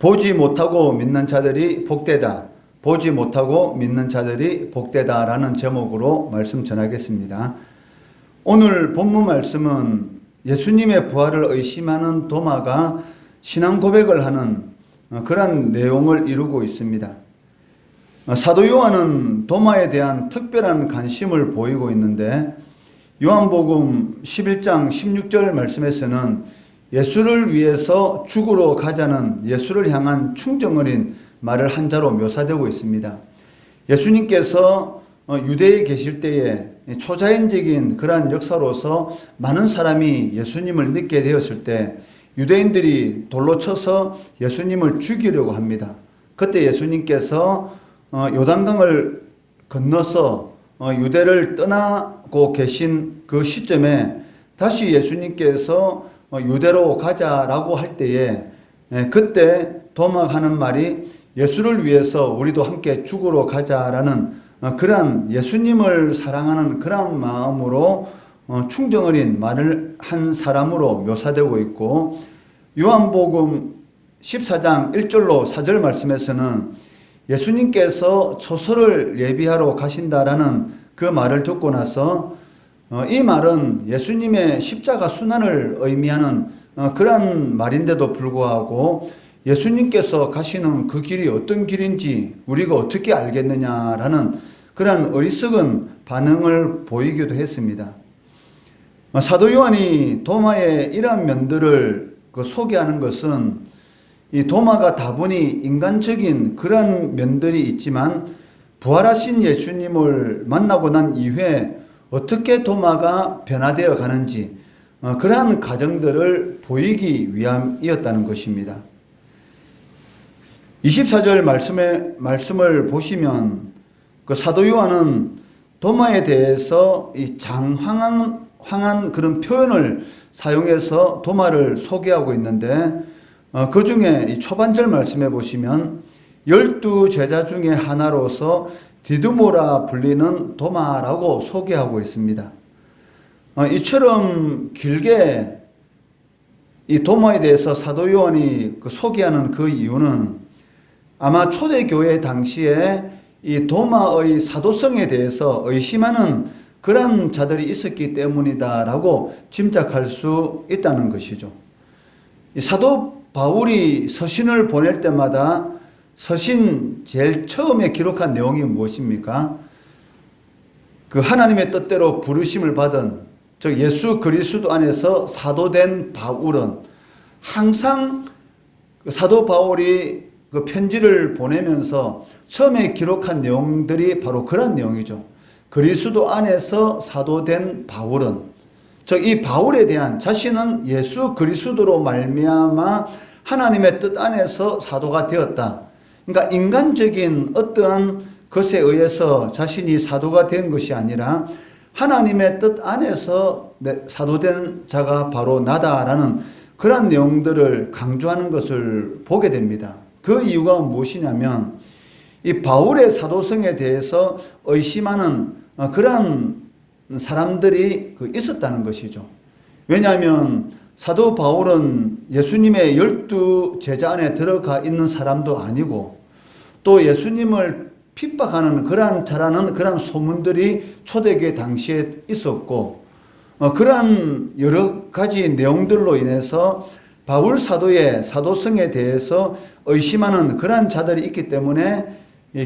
보지 못하고 믿는 자들이 복되다. 보지 못하고 믿는 자들이 복되다라는 제목으로 말씀 전하겠습니다. 오늘 본문 말씀은 예수님의 부활을 의심하는 도마가 신앙 고백을 하는 그런 내용을 이루고 있습니다. 사도 요한은 도마에 대한 특별한 관심을 보이고 있는데 요한복음 11장 16절 말씀에서는 예수를 위해서 죽으러 가자는 예수를 향한 충정 어린 말을 한자로 묘사되고 있습니다. 예수님께서 유대에 계실 때에 초자연적인 그러한 역사로서 많은 사람이 예수님을 믿게 되었을 때 유대인들이 돌로 쳐서 예수님을 죽이려고 합니다. 그때 예수님께서 요단강을 건너서 유대를 떠나고 계신 그 시점에 다시 예수님께서 유대로 가자라고 할 때에 그때 도마가 하는 말이 예수를 위해서 우리도 함께 죽으러 가자라는 그러한 예수님을 사랑하는 그런 마음으로 충정 어린 말을 한 사람으로 묘사되고 있고, 요한복음 14장 1절로 4절 말씀에서는 예수님께서 초소를 예비하러 가신다라는 그 말을 듣고 나서 이 말은 예수님의 십자가 순환을 의미하는 그런 말인데도 불구하고 예수님께서 가시는 그 길이 어떤 길인지 우리가 어떻게 알겠느냐라는 그런 어리석은 반응을 보이기도 했습니다. 사도 요한이 도마의 이러한 면들을 소개하는 것은 이 도마가 다분히 인간적인 그런 면들이 있지만 부활하신 예수님을 만나고 난 이후에 어떻게 도마가 변화되어 가는지 그러한 과정들을 보이기 위함이었다는 것입니다. 24절 말씀을 보시면 그 사도 요한은 도마에 대해서 이 장황한 그런 표현을 사용해서 도마를 소개하고 있는데 그 중에 이 초반절 말씀해 보시면 12제자 중에 하나로서 디두모라 불리는 도마라고 소개하고 있습니다. 이처럼 길게 이 도마에 대해서 사도 요한이 소개하는 그 이유는 아마 초대교회 당시에 이 도마의 사도성에 대해서 의심하는 그런 자들이 있었기 때문이다라고 짐작할 수 있다는 것이죠. 이 사도 바울이 서신을 보낼 때마다 서신 제일 처음에 기록한 내용이 무엇입니까? 그 하나님의 뜻대로 부르심을 받은 즉 예수 그리스도 안에서 사도된 바울은 항상 사도 바울이 그 편지를 보내면서 처음에 기록한 내용들이 바로 그런 내용이죠. 그리스도 안에서 사도된 바울은 즉 이 바울에 대한 자신은 예수 그리스도로 말미암아 하나님의 뜻 안에서 사도가 되었다. 그러니까 인간적인 어떠한 것에 의해서 자신이 사도가 된 것이 아니라 하나님의 뜻 안에서 사도된 자가 바로 나다라는 그런 내용들을 강조하는 것을 보게 됩니다. 그 이유가 무엇이냐면 이 바울의 사도성에 대해서 의심하는 그런 사람들이 있었다는 것이죠. 왜냐하면 사도 바울은 예수님의 12제자 안에 들어가 있는 사람도 아니고 또 예수님을 핍박하는 그러한 자라는 그러한 소문들이 초대교회 당시에 있었고 그러한 여러 가지 내용들로 인해서 바울 사도의 사도성에 대해서 의심하는 그러한 자들이 있기 때문에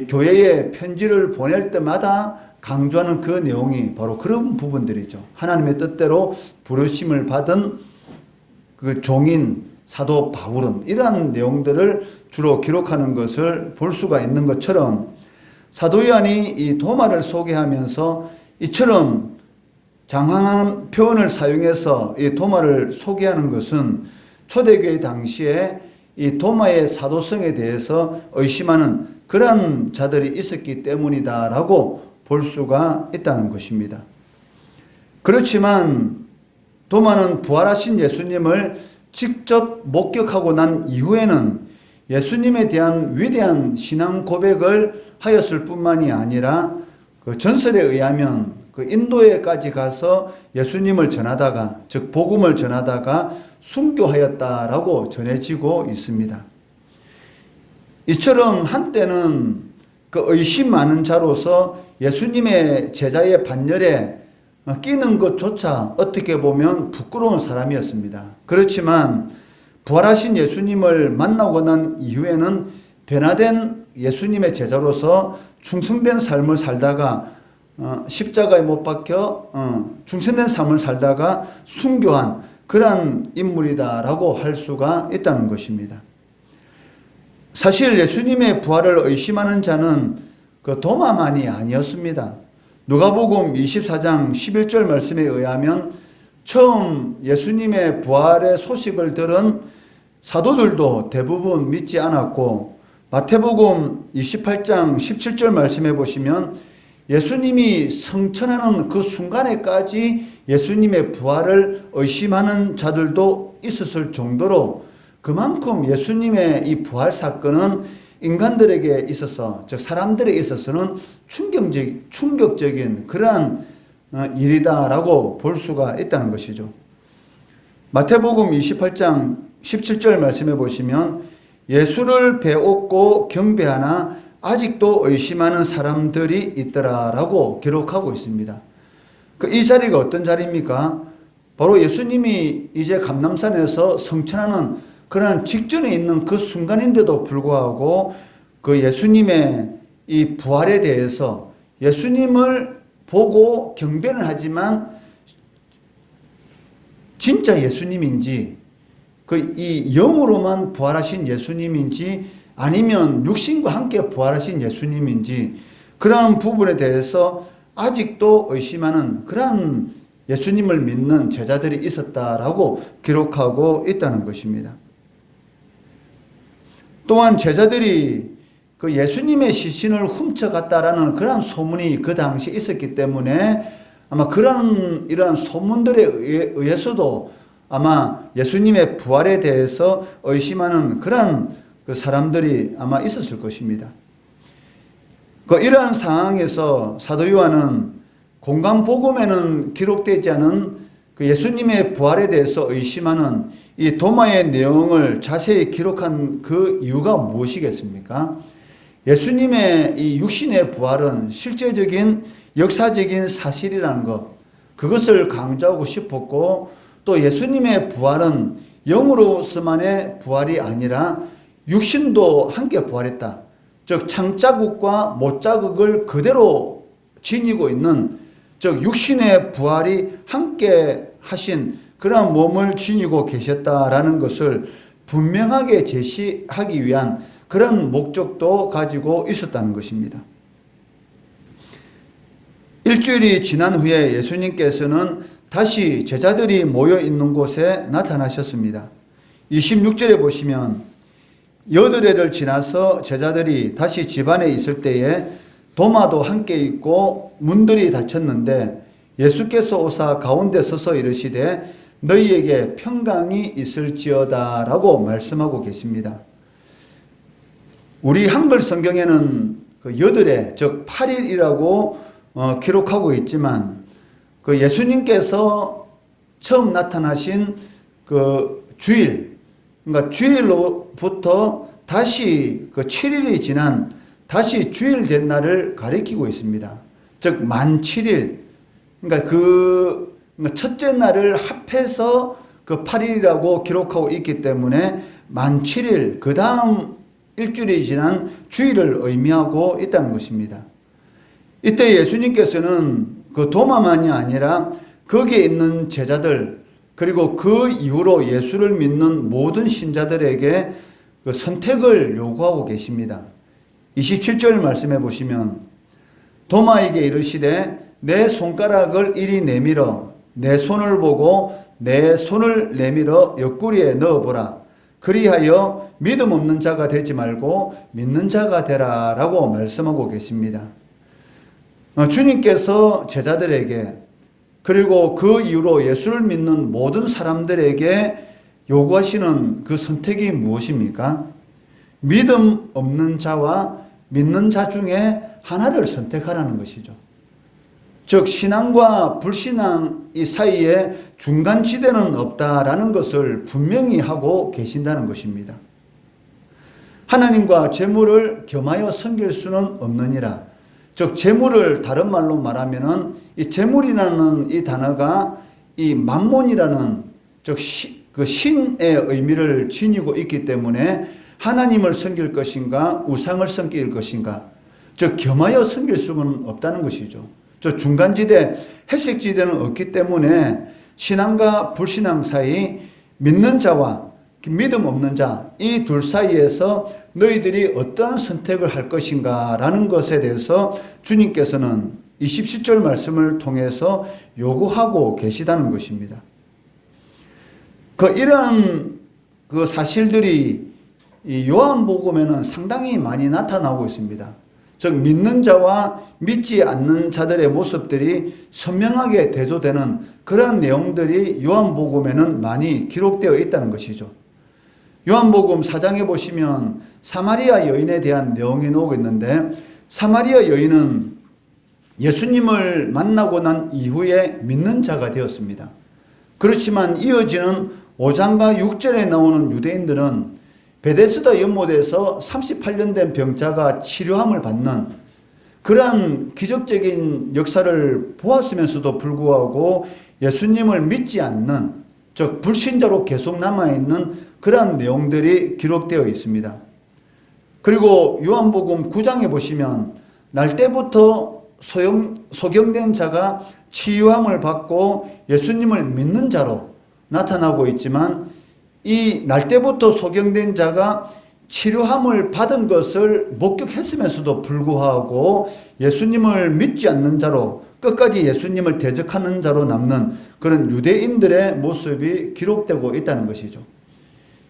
교회에 편지를 보낼 때마다 강조하는 그 내용이 바로 그런 부분들이죠. 하나님의 뜻대로 부르심을 받은 그 종인 사도 바울은 이러한 내용들을 주로 기록하는 것을 볼 수가 있는 것처럼 사도 요한이 이 도마를 소개하면서 이처럼 장황한 표현을 사용해서 이 도마를 소개하는 것은 초대교회 당시에 이 도마의 사도성에 대해서 의심하는 그런 자들이 있었기 때문이다라고 볼 수가 있다는 것입니다. 그렇지만 도마는 부활하신 예수님을 직접 목격하고 난 이후에는 예수님에 대한 위대한 신앙 고백을 하였을 뿐만이 아니라 그 전설에 의하면 그 인도에까지 가서 예수님을 전하다가 즉 복음을 전하다가 순교하였다라고 전해지고 있습니다. 이처럼 한때는 그 의심 많은 자로서 예수님의 제자의 반열에 끼는 것조차 어떻게 보면 부끄러운 사람이었습니다. 그렇지만 부활하신 예수님을 만나고 난 이후에는 변화된 예수님의 제자로서 충성된 삶을 살다가 십자가에 못 박혀 충성된 삶을 살다가 순교한 그러한 인물이다라고 할 수가 있다는 것입니다. 사실 예수님의 부활을 의심하는 자는 그 도마만이 아니었습니다. 누가복음 24장 11절 말씀에 의하면 처음 예수님의 부활의 소식을 들은 사도들도 대부분 믿지 않았고, 마태복음 28장 17절 말씀해 보시면 예수님이 성천하는 그 순간에까지 예수님의 부활을 의심하는 자들도 있었을 정도로 그만큼 예수님의 이 부활 사건은 인간들에게 있어서, 즉 사람들에 있어서는 충격적인 그러한 일이다라고 볼 수가 있다는 것이죠. 마태복음 28장 17절 말씀해 보시면 예수를 배웠고 경배하나 아직도 의심하는 사람들이 있더라라고 기록하고 있습니다. 이 자리가 어떤 자리입니까? 바로 예수님이 이제 감람산에서 성천하는 그러한 직전에 있는 그 순간인데도 불구하고 그 예수님의 이 부활에 대해서 예수님을 보고 경배는 하지만 진짜 예수님인지 이 영으로만 부활하신 예수님인지 아니면 육신과 함께 부활하신 예수님인지 그러한 부분에 대해서 아직도 의심하는 그러한 예수님을 믿는 제자들이 있었다라고 기록하고 있다는 것입니다. 또한 제자들이 그 예수님의 시신을 훔쳐갔다라는 그러한 소문이 그 당시 있었기 때문에 아마 이러한 소문들에 의해서도 아마 예수님의 부활에 대해서 의심하는 그러한 그 사람들이 아마 있었을 것입니다. 이러한 상황에서 사도 요한은 공간복음에는 기록되지 않은 그 예수님의 부활에 대해서 의심하는 이 도마의 내용을 자세히 기록한 그 이유가 무엇이겠습니까? 예수님의 이 육신의 부활은 실제적인 역사적인 사실이라는 것, 그것을 강조하고 싶었고, 또 예수님의 부활은 영으로서만의 부활이 아니라 육신도 함께 부활했다. 즉 창자국과 못자국을 그대로 지니고 있는, 즉 육신의 부활이 함께 하신 그러한 몸을 지니고 계셨다라는 것을 분명하게 제시하기 위한 그런 목적도 가지고 있었다는 것입니다. 일주일이 지난 후에 예수님께서는 다시 제자들이 모여 있는 곳에 나타나셨습니다. 26절에 보시면 여드레를 지나서 제자들이 다시 집안에 있을 때에 도마도 함께 있고 문들이 닫혔는데 예수께서 오사 가운데 서서 이르시되 너희에게 평강이 있을지어다 라고 말씀하고 계십니다. 우리 한글 성경에는 그 여드레, 즉 8일이라고 기록하고 있지만 그 예수님께서 처음 나타나신 그 주일, 그러니까 주일로부터 다시 그 7일이 지난 다시 주일 된 날을 가리키고 있습니다. 즉 만 7일, 그러니까 그 첫째 날을 합해서 그 8일이라고 기록하고 있기 때문에 만 7일, 그 다음 일주일이 지난 주일을 의미하고 있다는 것입니다. 이때 예수님께서는 그 도마만이 아니라 거기에 있는 제자들, 그리고 그 이후로 예수를 믿는 모든 신자들에게 그 선택을 요구하고 계십니다. 27절 말씀해 보시면 도마에게 이르시되 내 손가락을 이리 내밀어 내 손을 보고 내 손을 내밀어 옆구리에 넣어보라. 그리하여 믿음 없는 자가 되지 말고 믿는 자가 되라 라고 말씀하고 계십니다. 주님께서 제자들에게 그리고 그 이후로 예수를 믿는 모든 사람들에게 요구하시는 그 선택이 무엇입니까? 믿음 없는 자와 믿는 자 중에 하나를 선택하라는 것이죠. 즉 신앙과 불신앙 이 사이에 중간지대는 없다라는 것을 분명히 하고 계신다는 것입니다. 하나님과 재물을 겸하여 섬길 수는 없느니라. 즉 재물을 다른 말로 말하면은 이 재물이라는 이 단어가 이 만몬이라는 즉 그 신의 의미를 지니고 있기 때문에 하나님을 섬길 것인가 우상을 섬길 것인가 즉 겸하여 섬길 수는 없다는 것이죠. 저 중간지대 해색지대는 없기 때문에 신앙과 불신앙 사이 믿는 자와 믿음 없는 자 이 둘 사이에서 너희들이 어떠한 선택을 할 것인가 라는 것에 대해서 주님께서는 27절 말씀을 통해서 요구하고 계시다는 것입니다. 이러한 그 사실들이 이 요한복음에는 상당히 많이 나타나고 있습니다. 즉 믿는 자와 믿지 않는 자들의 모습들이 선명하게 대조되는 그러한 내용들이 요한복음에는 많이 기록되어 있다는 것이죠. 요한복음 4장에 보시면 사마리아 여인에 대한 내용이 나오고 있는데 사마리아 여인은 예수님을 만나고 난 이후에 믿는 자가 되었습니다. 그렇지만 이어지는 5장과 6절에 나오는 유대인들은 베데스다 연못에서 38년 된 병자가 치료함을 받는 그러한 기적적인 역사를 보았으면서도 불구하고 예수님을 믿지 않는 즉 불신자로 계속 남아있는 그러한 내용들이 기록되어 있습니다. 그리고 요한복음 9장에 보시면 날 때부터 소경된 자가 치유함을 받고 예수님을 믿는 자로 나타나고 있지만 이 날 때부터 소경된 자가 치료함을 받은 것을 목격했으면서도 불구하고 예수님을 믿지 않는 자로 끝까지 예수님을 대적하는 자로 남는 그런 유대인들의 모습이 기록되고 있다는 것이죠.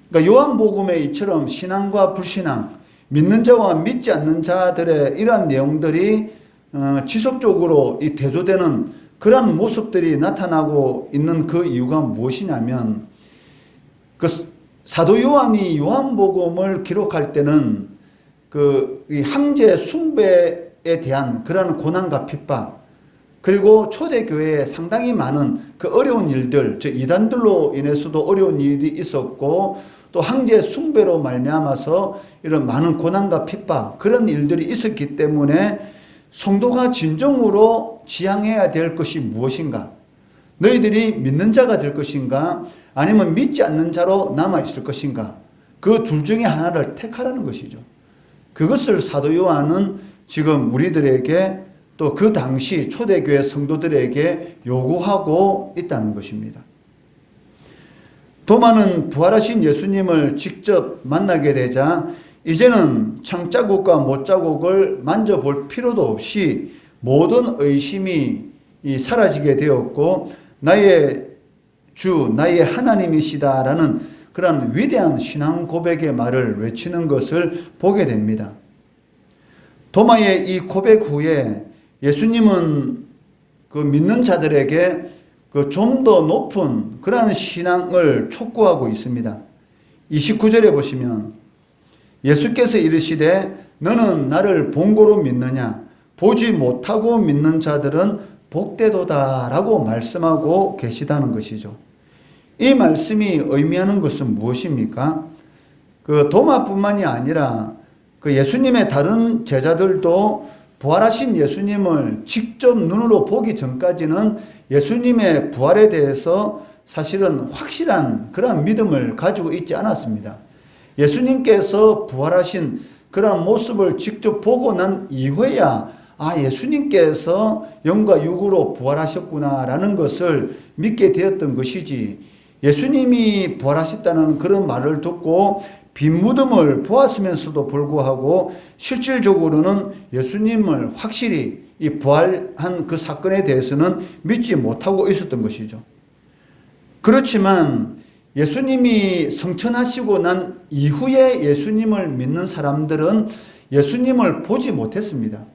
그러니까 요한복음에 이처럼 신앙과 불신앙, 믿는 자와 믿지 않는 자들의 이러한 내용들이 지속적으로 이 대조되는 그러한 모습들이 나타나고 있는 그 이유가 무엇이냐면 그 사도 요한이 요한복음을 기록할 때는 이 황제 숭배에 대한 그러한 고난과 핍박 그리고 초대교회에 상당히 많은 그 어려운 일들, 즉 이단들로 인해서도 어려운 일이 있었고 또 황제 숭배로 말미암아서 이런 많은 고난과 핍박 그런 일들이 있었기 때문에 성도가 진정으로 지향해야 될 것이 무엇인가? 너희들이 믿는 자가 될 것인가? 아니면 믿지 않는 자로 남아있을 것인가? 그 둘 중에 하나를 택하라는 것이죠. 그것을 사도 요한은 지금 우리들에게 또 그 당시 초대교회 성도들에게 요구하고 있다는 것입니다. 도마는 부활하신 예수님을 직접 만나게 되자 이제는 창자국과 못자국을 만져볼 필요도 없이 모든 의심이 사라지게 되었고 나의 주, 나의 하나님이시다라는 그런 위대한 신앙 고백의 말을 외치는 것을 보게 됩니다. 도마의 이 고백 후에 예수님은 그 믿는 자들에게 그 좀 더 높은 그러한 신앙을 촉구하고 있습니다. 29절에 보시면 예수께서 이르시되 너는 나를 본고로 믿느냐 보지 못하고 믿는 자들은 복되도다 라고 말씀하고 계시다는 것이죠. 이 말씀이 의미하는 것은 무엇입니까? 그 도마뿐만이 아니라 그 예수님의 다른 제자들도 부활하신 예수님을 직접 눈으로 보기 전까지는 예수님의 부활에 대해서 사실은 확실한 그런 믿음을 가지고 있지 않았습니다. 예수님께서 부활하신 그런 모습을 직접 보고 난 이후에야 예수님께서 영과 육으로 부활하셨구나라는 것을 믿게 되었던 것이지 예수님이 부활하셨다는 그런 말을 듣고 빈 무덤을 보았으면서도 불구하고 실질적으로는 예수님을 확실히 이 부활한 그 사건에 대해서는 믿지 못하고 있었던 것이죠. 그렇지만 예수님이 성천하시고 난 이후에 예수님을 믿는 사람들은 예수님을 보지 못했습니다.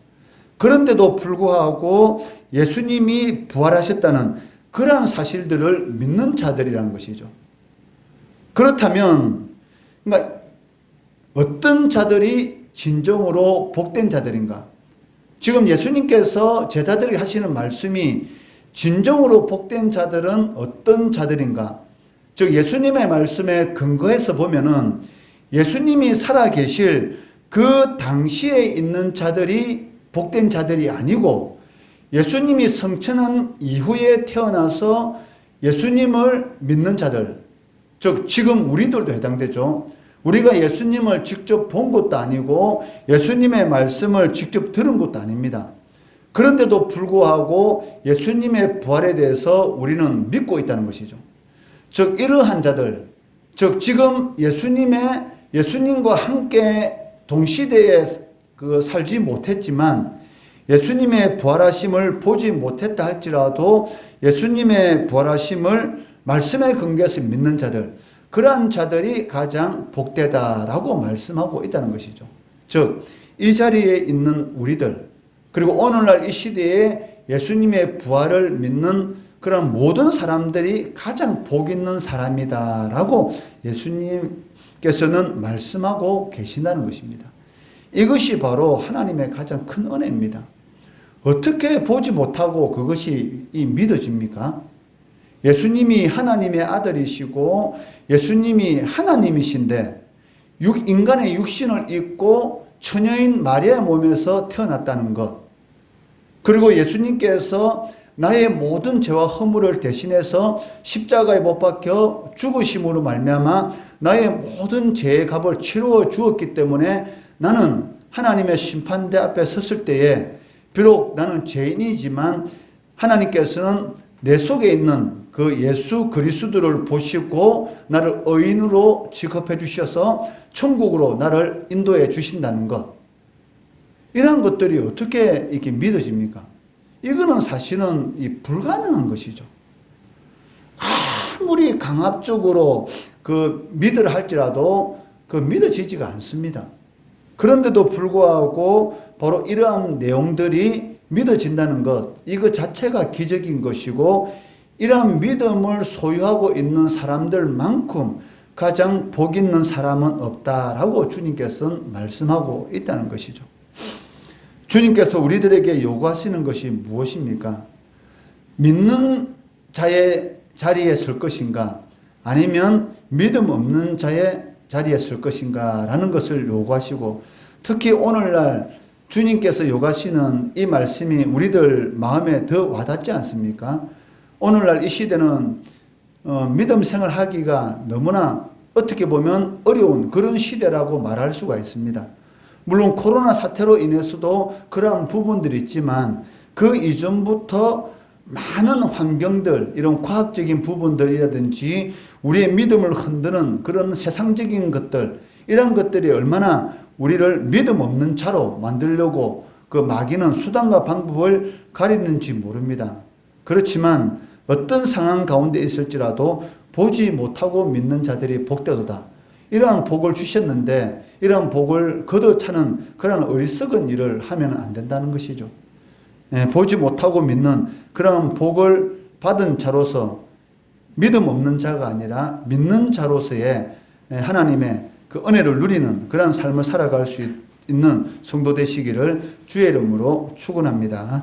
그런데도 불구하고 예수님이 부활하셨다는 그러한 사실들을 믿는 자들이라는 것이죠. 그렇다면 그러니까 어떤 자들이 진정으로 복된 자들인가? 지금 예수님께서 제자들에게 하시는 말씀이 진정으로 복된 자들은 어떤 자들인가? 즉 예수님의 말씀에 근거해서 보면은 예수님이 살아계실 그 당시에 있는 자들이 복된 자들이 아니고 예수님이 성천한 이후에 태어나서 예수님을 믿는 자들, 즉 지금 우리들도 해당되죠. 우리가 예수님을 직접 본 것도 아니고 예수님의 말씀을 직접 들은 것도 아닙니다. 그런데도 불구하고 예수님의 부활에 대해서 우리는 믿고 있다는 것이죠. 즉 이러한 자들, 즉 지금 예수님과 함께 동시대에 살지 못했지만 예수님의 부활하심을 보지 못했다 할지라도 예수님의 부활하심을 말씀에 근거해서 믿는 자들, 그러한 자들이 가장 복되다라고 말씀하고 있다는 것이죠. 즉 이 자리에 있는 우리들, 그리고 오늘날 이 시대에 예수님의 부활을 믿는 그런 모든 사람들이 가장 복 있는 사람이다라고 예수님께서는 말씀하고 계신다는 것입니다. 이것이 바로 하나님의 가장 큰 은혜입니다. 어떻게 보지 못하고 그것이 믿어집니까? 예수님이 하나님의 아들이시고 예수님이 하나님이신데 인간의 육신을 입고 처녀인 마리아의 몸에서 태어났다는 것, 그리고 예수님께서 나의 모든 죄와 허물을 대신해서 십자가에 못 박혀 죽으심으로 말미암아 나의 모든 죄의 값을 치루어 주었기 때문에 나는 하나님의 심판대 앞에 섰을 때에 비록 나는 죄인이지만 하나님께서는 내 속에 있는 그 예수 그리스도를 보시고 나를 의인으로 취급해 주셔서 천국으로 나를 인도해 주신다는 것, 이러한 것들이 어떻게 이렇게 믿어집니까? 이거는 사실은 불가능한 것이죠. 아무리 강압적으로 믿으라 할지라도 믿어지지가 않습니다. 그런데도 불구하고 바로 이러한 내용들이 믿어진다는 것, 이거 자체가 기적인 것이고 이러한 믿음을 소유하고 있는 사람들만큼 가장 복 있는 사람은 없다라고 주님께서는 말씀하고 있다는 것이죠. 주님께서 우리들에게 요구하시는 것이 무엇입니까? 믿는 자의 자리에 설 것인가? 아니면 믿음 없는 자의 자리에 설 것인가? 라는 것을 요구하시고, 특히 오늘날 주님께서 요구하시는 이 말씀이 우리들 마음에 더 와닿지 않습니까? 오늘날 이 시대는 믿음 생활하기가 너무나 어떻게 보면 어려운 그런 시대라고 말할 수가 있습니다. 물론 코로나 사태로 인해서도 그러한 부분들이 있지만 그 이전부터 많은 환경들, 이런 과학적인 부분들이라든지 우리의 믿음을 흔드는 그런 세상적인 것들, 이런 것들이 얼마나 우리를 믿음 없는 자로 만들려고 그 마귀는 수단과 방법을 가리는지 모릅니다. 그렇지만 어떤 상황 가운데 있을지라도 보지 못하고 믿는 자들이 복되도다. 이러한 복을 주셨는데 이러한 복을 걷어차는 그런 어리석은 일을 하면 안 된다는 것이죠. 보지 못하고 믿는 그런 복을 받은 자로서 믿음 없는 자가 아니라 믿는 자로서의 하나님의 그 은혜를 누리는 그런 삶을 살아갈 수 있는 성도 되시기를 주의 이름으로 축원합니다.